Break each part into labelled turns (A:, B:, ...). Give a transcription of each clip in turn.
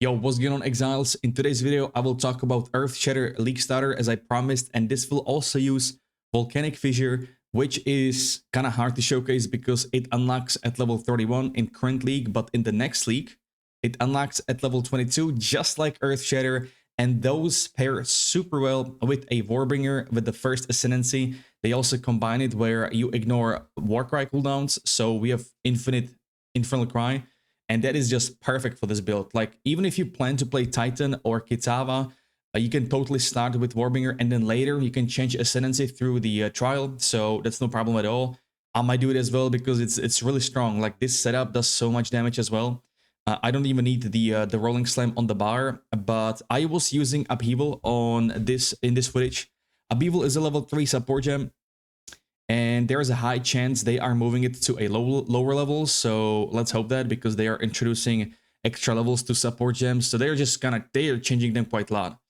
A: Yo, what's going on, Exiles? In today's video, I will talk about Earthshatter League Starter as I promised, and this will also use Volcanic Fissure, which is kind of hard to showcase because it unlocks at level 31 in current league, but in the next league, it unlocks at level 22, just like Earthshatter, and those pair super well with a Warbringer with the first Ascendancy. They also combine it where you ignore Warcry cooldowns, so we have infinite Infernal Cry. And that is just perfect for this build. Like, even if you plan to play Titan or Kitava, you can totally start with Warbringer, and then later you can change Ascendancy through the trial. So that's no problem at all. I might do it as well because it's really strong. Like, this setup does so much damage as well. I don't even need the Rolling Slam on the bar, but I was using Upheaval in this footage. Upheaval is a level 3 support gem. And there is a high chance they are moving it to a lower level, so let's hope that, because they are introducing extra levels to support gems, so they're just they are changing them quite a lot.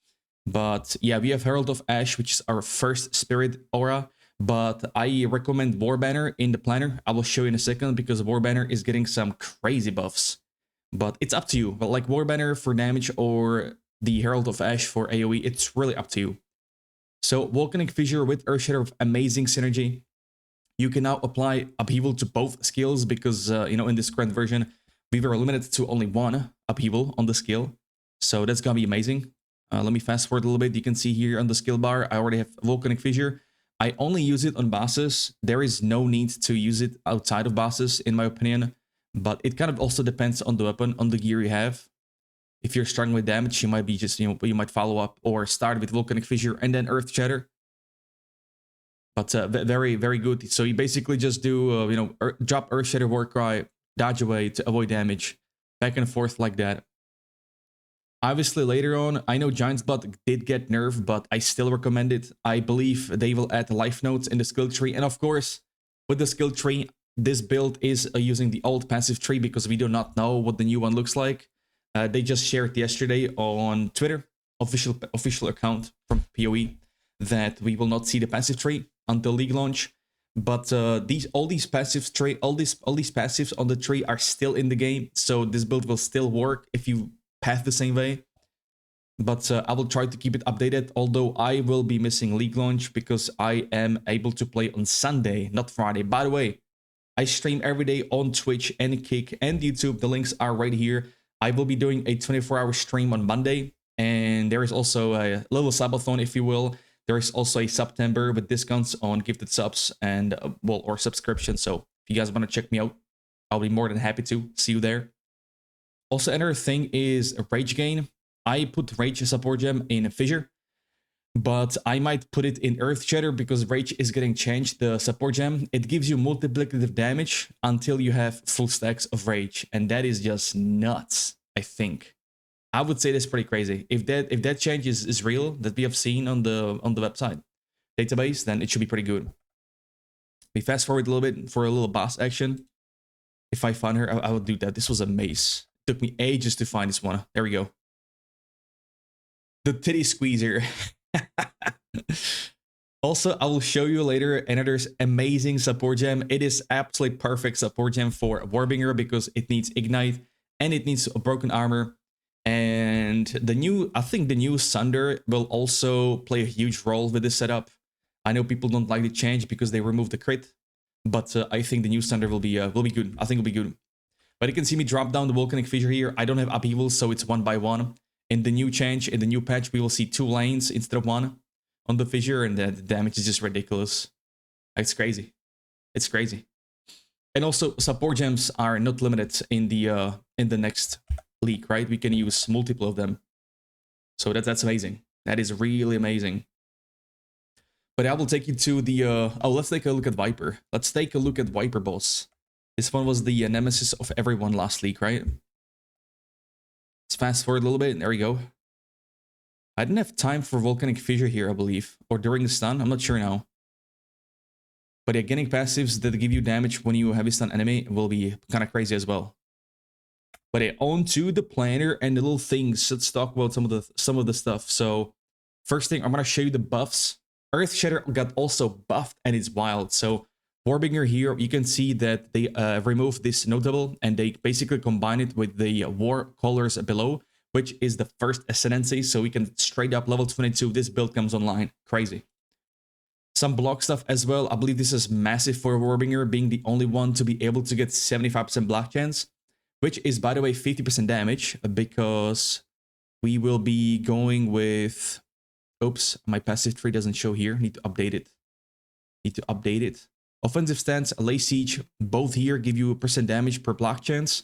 A: But yeah, we have Herald of Ash, which is our first spirit aura, but I recommend Warbanner in the planner. I will show you in a second, because Warbanner is getting some crazy buffs, but it's up to you. But like Warbanner for damage or the Herald of Ash for AoE, it's really up to you. So Volcanic Fissure with Earthshatter with amazing synergy. You can now apply Upheaval to both skills because, in this current version, we were limited to only one Upheaval on the skill. So that's going to be amazing. Let me fast forward a little bit. You can see here on the skill bar, I already have Volcanic Fissure. I only use it on bosses. There is no need to use it outside of bosses, in my opinion. But it kind of also depends on the weapon, on the gear you have. If you're struggling with damage, you might be just, you might follow up or start with Volcanic Fissure and then Earthshatter. But very, very good. So you basically just do, drop Earthshatter, Warcry, dodge away to avoid damage, back and forth like that. Obviously, later on, I know Giant's Blood did get nerfed, but I still recommend it. I believe they will add life notes in the skill tree. And of course, with the skill tree, this build is using the old passive tree because we do not know what the new one looks like. They just shared yesterday on Twitter, official account from PoE, that we will not see the passive tree until league launch. But all these passives on the tree are still in the game, so this build will still work if you path the same way. But I will try to keep it updated, although I will be missing league launch because I am able to play on Sunday, not Friday. By the way, I stream every day on Twitch and Kick and YouTube. The links are right here. I will be doing a 24-hour stream on Monday, and there is also a little subathon, if you will. There is also a September with discounts on gifted subs and, or subscriptions. So if you guys want to check me out, I'll be more than happy to see you there. Also, another thing is Rage Gain. I put Rage support gem in Fissure, but I might put it in Earthshatter because Rage is getting changed, the support gem. It gives you multiplicative damage until you have full stacks of Rage, and that is just nuts, I think. I would say that's pretty crazy. If that change is real, that we have seen on the website database, then it should be pretty good. We fast forward a little bit for a little boss action. If I find her, I would do that. This was a maze. It took me ages to find this one. There we go. The titty squeezer. Also, I will show you later another amazing support gem. It is absolutely perfect support gem for Warbringer because it needs Ignite and it needs a broken armor. And I think the new Sunder will also play a huge role with this setup. I know people don't like the change because they removed the crit, but I think the new Sunder will be good. I think it'll be good. But you can see me drop down the Volcanic Fissure here. I don't have Upheaval, so it's 1 by 1. In the new change, in the new patch, we will see 2 lanes instead of 1 on the Fissure, and the damage is just ridiculous. It's crazy. It's crazy. And also, support gems are not limited in the next league, right? We can use multiple of them. So that's amazing. That is really amazing. But I will take you to the let's take a look at Viper. Let's take a look at Viper boss. This one was the nemesis of everyone last league, right? Let's fast forward a little bit. There we go. I didn't have time for Volcanic Fissure here, I believe, or during the stun. I'm not sure now. But yeah, getting passives that give you damage when you heavy stun enemy will be kind of crazy as well. But yeah, on to the planner and the little things. Let's talk about some of the stuff. So first thing, I'm gonna show you the buffs. Earthshatter got also buffed and it's wild. So Warbringer here, you can see that they removed this notable and they basically combine it with the war colors below, which is the first Ascendancy, so we can straight up level 22. This build comes online. Crazy. Some block stuff as well. I believe this is massive for Warbringer, being the only one to be able to get 75% block chance, which is, by the way, 50% damage, because we will be going with... Oops, my passive tree doesn't show here. Need to update it. Offensive stance, lay siege, both here give you a percent damage per block chance.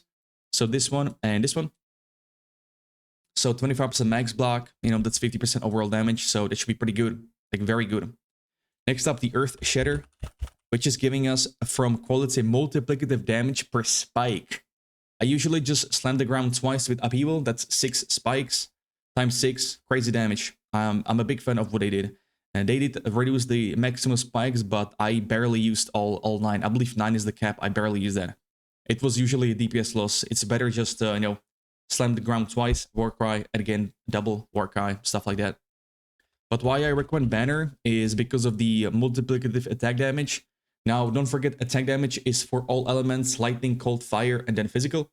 A: So this one and this one. So 25% max block, you know, that's 50% overall damage. So that should be pretty good, like very good. Next up, the Earthshatter, which is giving us from quality multiplicative damage per spike. I usually just slam the ground twice with upheaval. That's 6 spikes times 6, crazy damage. I'm a big fan of what they did. And they did reduce the maximum spikes, but I barely used all 9. I believe 9 is the cap. I barely used that. It was usually a DPS loss. It's better just, you know, slam the ground twice, Warcry, and again, double Warcry, stuff like that. But why I recommend Banner is because of the multiplicative attack damage. Now, don't forget, attack damage is for all elements, lightning, cold, fire, and then physical.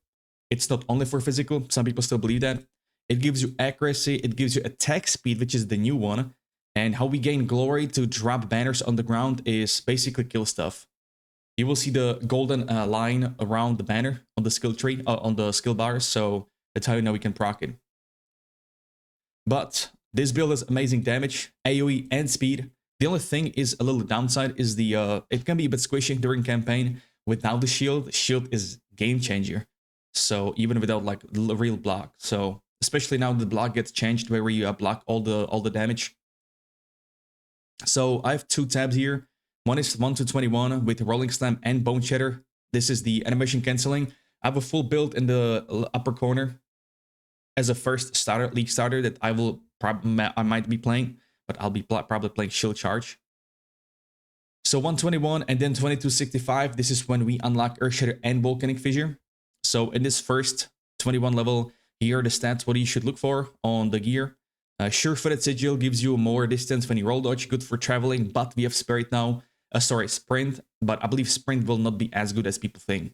A: It's not only for physical. Some people still believe that. It gives you accuracy, it gives you attack speed, which is the new one. And how we gain glory to drop banners on the ground is basically kill stuff. You will see the golden line around the banner on the skill tree, on the skill bars, so that's how you know we can proc it. But this build has amazing damage, AoE, and speed. The only thing is a little downside is the it can be a bit squishy during campaign. Without the shield is game changer. So even without like real block, so especially now the block gets changed where you block all the damage. So I have 2 tabs here. One is 1 to 21 with Rolling Slam and Bone Shatter. This is the animation canceling. I have a full build in the upper corner as a first starter, league starter that I might be playing, but I'll be probably playing Shield Charge. So 121 and then 2265. This is when we unlock Earthshatter and Volcanic Fissure. So in this first 21 level, here are the stats, what you should look for on the gear. Sure-footed Sigil gives you more distance when you roll dodge, good for traveling, but we have Spirit now. Sprint, but I believe Sprint will not be as good as people think.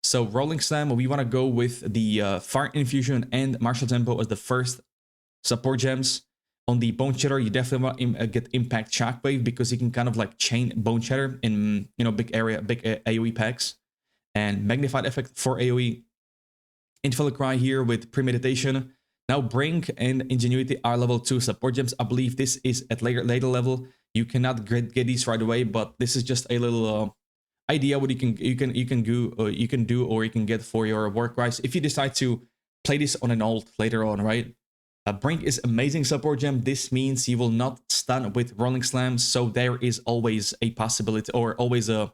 A: So Rolling Slam, we want to go with the Fire Infusion and Martial Tempo as the first support gems. On the Bone Shatter, you definitely want to get Impact Shockwave because you can kind of like chain Bone Shatter in, you know, big AoE packs. And Magnified Effect for AoE. Infinite Cry here with Premeditation. Now Brink and Ingenuity are level 2 support gems. I believe this is at later level. You cannot get these right away, but this is just a little idea what you can do or you can get for your work rise if you decide to play this on an ult later on, right? Brink is amazing support gem. This means you will not stun with Rolling Slams, so there is always a possibility or always a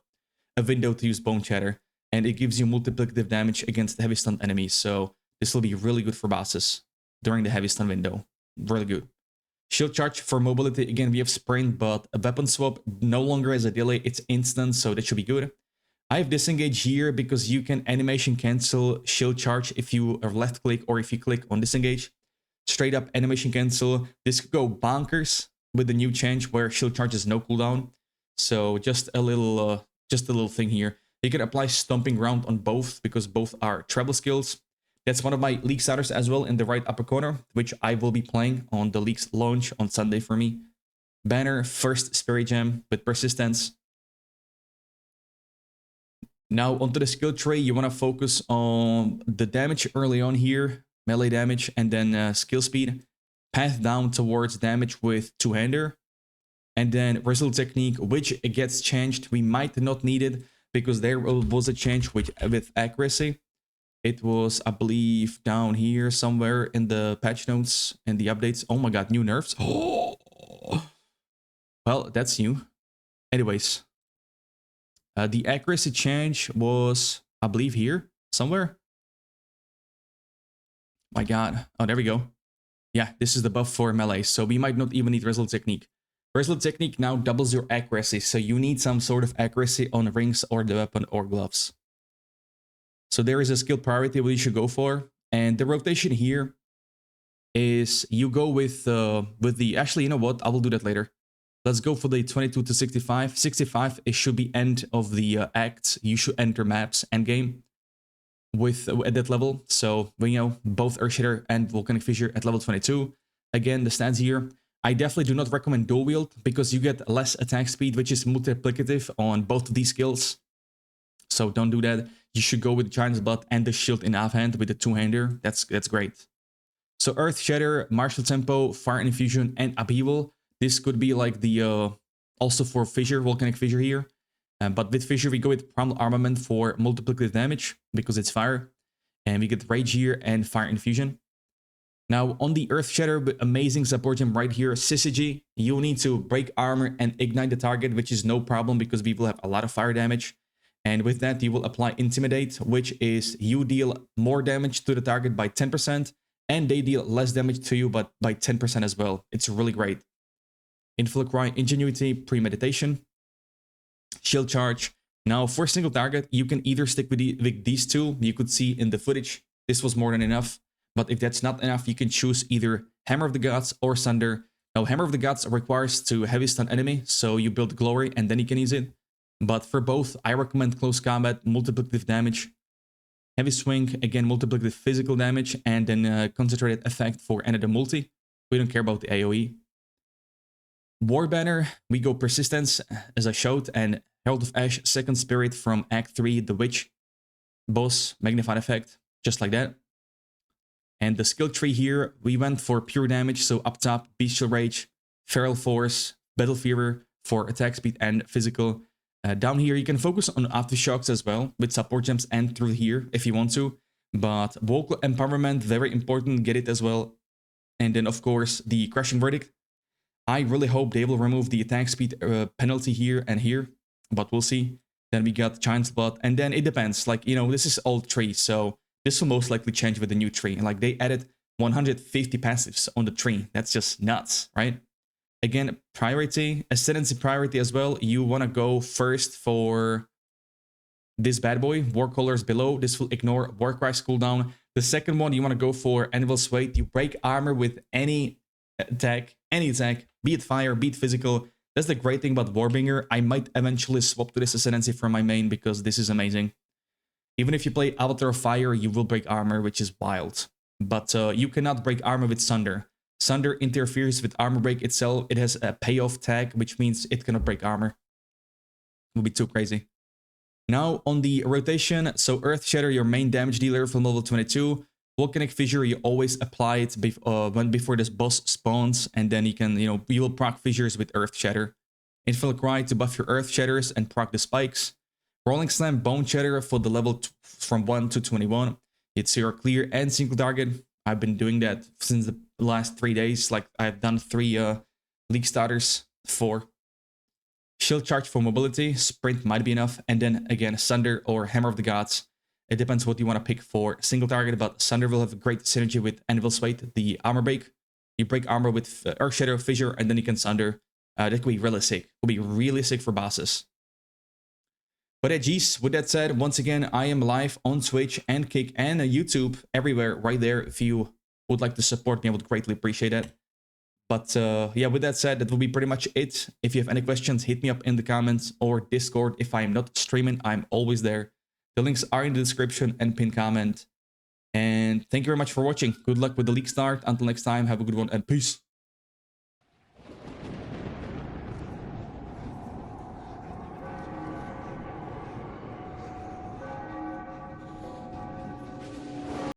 A: window to use Bone Shatter, and it gives you multiplicative damage against heavy stun enemies. So this will be really good for bosses during the heavy stun window. Really good. Shield Charge for mobility. Again, we have Sprint, but a weapon swap no longer has a delay. It's instant, so that should be good. I have Disengage here because you can animation cancel Shield Charge if you left click or if you click on Disengage. Straight up animation cancel. This could go bonkers with the new change where Shield Charge is no cooldown. So just a little thing here. You can apply Stomping Ground on both because both are treble skills. That's one of my league starters as well in the right upper corner, which I will be playing on the league's launch on Sunday for me. Banner, first Spirit Gem with Persistence. Now onto the skill tree, you want to focus on the damage early on here, melee damage, and then skill speed. Path down towards damage with two-hander. And then Result Technique, which gets changed. We might not need it because there was a change with accuracy. It was, I believe, down here somewhere in the patch notes and the updates. Oh my god, new nerfs. Oh. Well, that's new. Anyways. The accuracy change was, I believe, here somewhere. My god. Oh, there we go. Yeah, this is the buff for melee. So we might not even need Result Technique. Result Technique now doubles your accuracy. So you need some sort of accuracy on rings or the weapon or gloves. So there is a skill priority what you should go for. And the rotation here is you go with the... Actually, you know what? I will do that later. Let's go for the 22 to 65. 65, it should be end of the act. You should enter maps, endgame. with at that level. So we know both Earthshatter and Volcanic Fissure at level 22. Again, the stats here. I definitely do not recommend dual wield because you get less attack speed, which is multiplicative on both of these skills. So don't do that. You should go with the Giant's Blood and the shield in offhand with the two-hander. That's great. So Earthshatter, Martial Tempo, Fire Infusion, and Upheaval. This could be like the also for Fissure, Volcanic Fissure here. But with Fissure, we go with Primal Armament for multiplicative damage because it's fire. And we get Rage here and Fire Infusion. Now, on the Earthshatter, amazing support gem right here, Syzygy. You need to break armor and ignite the target, which is no problem because we will have a lot of fire damage. And with that, you will apply Intimidate, which is you deal more damage to the target by 10%, and they deal less damage to you, but by 10% as well. It's really great. Infiltrate, Ingenuity, Premeditation, Shield Charge. Now, for a single target, you can either stick with these two. You could see in the footage, this was more than enough. But if that's not enough, you can choose either Hammer of the Gods or Sunder. Now, Hammer of the Gods requires to heavy stun enemy, so you build Glory and then you can use it. But for both, I recommend Close Combat, multiplicative damage. Heavy Swing, again, multiplicative physical damage, and then concentrated effect for another multi. We don't care about the AoE. War Banner, we go Persistence, as I showed, and Herald of Ash, Second Spirit from Act 3, The Witch. Boss, Magnified Effect, just like that. And the skill tree here, we went for pure damage, so up top, Bestial Rage, Feral Force, Battle Fever for attack speed and physical. Down here, you can focus on Aftershocks as well, with support gems and through here if you want to. But Vocal Empowerment, very important, get it as well. And then, of course, the Crushing Verdict. I really hope they will remove the attack speed penalty here and here, but we'll see. Then we got Giant's Blood, and then it depends. Like, you know, this is old tree, so this will most likely change with the new tree. And like, they added 150 passives on the tree. That's just nuts, right? Again, priority, Ascendancy priority as well. You want to go first for this bad boy, War Colors below. This will ignore Warcry's cooldown. The second one, you want to go for Anvil's Weight. You break armor with any attack, be it fire, be it physical. That's the great thing about Warbringer. I might eventually swap to this Ascendancy from my main because this is amazing. Even if you play Avatar of Fire, you will break armor, which is wild. But you cannot break armor with Sunder. Sunder interferes with armor break itself. It has a payoff tag, which means it cannot break armor. It would be too crazy. Now on the rotation, so Earthshatter, your main damage dealer from level 22. Volcanic Fissure, you always apply it before this boss spawns, and then you can, you will proc fissures with Earthshatter. Infiltrate to buff your Earthshatters and proc the spikes. Rolling Slam, Bone Shatter for the level from 1 to 21. It's your clear and single target. I've been doing that since the last 3 days. Like, I've done 3 League Starters, 4. Shield Charge for mobility, Sprint might be enough, and then again, Sunder or Hammer of the Gods. It depends what you want to pick for single target, but Sunder will have a great synergy with Anvil's Weight, the armor break. You break armor with Earthshatter, Fissure, and then you can Sunder. That could be really sick. It could be really sick for bosses. But yeah, geez, with that said, once again, I am live on Twitch and Kick and YouTube, everywhere, right there. If you would like to support me, I would greatly appreciate it. But yeah, with that said, that will be pretty much it. If you have any questions, hit me up in the comments or Discord. If I am not streaming, I'm always there. The links are in the description and pinned comment. And thank you very much for watching. Good luck with the league start. Until next time, have a good one and peace.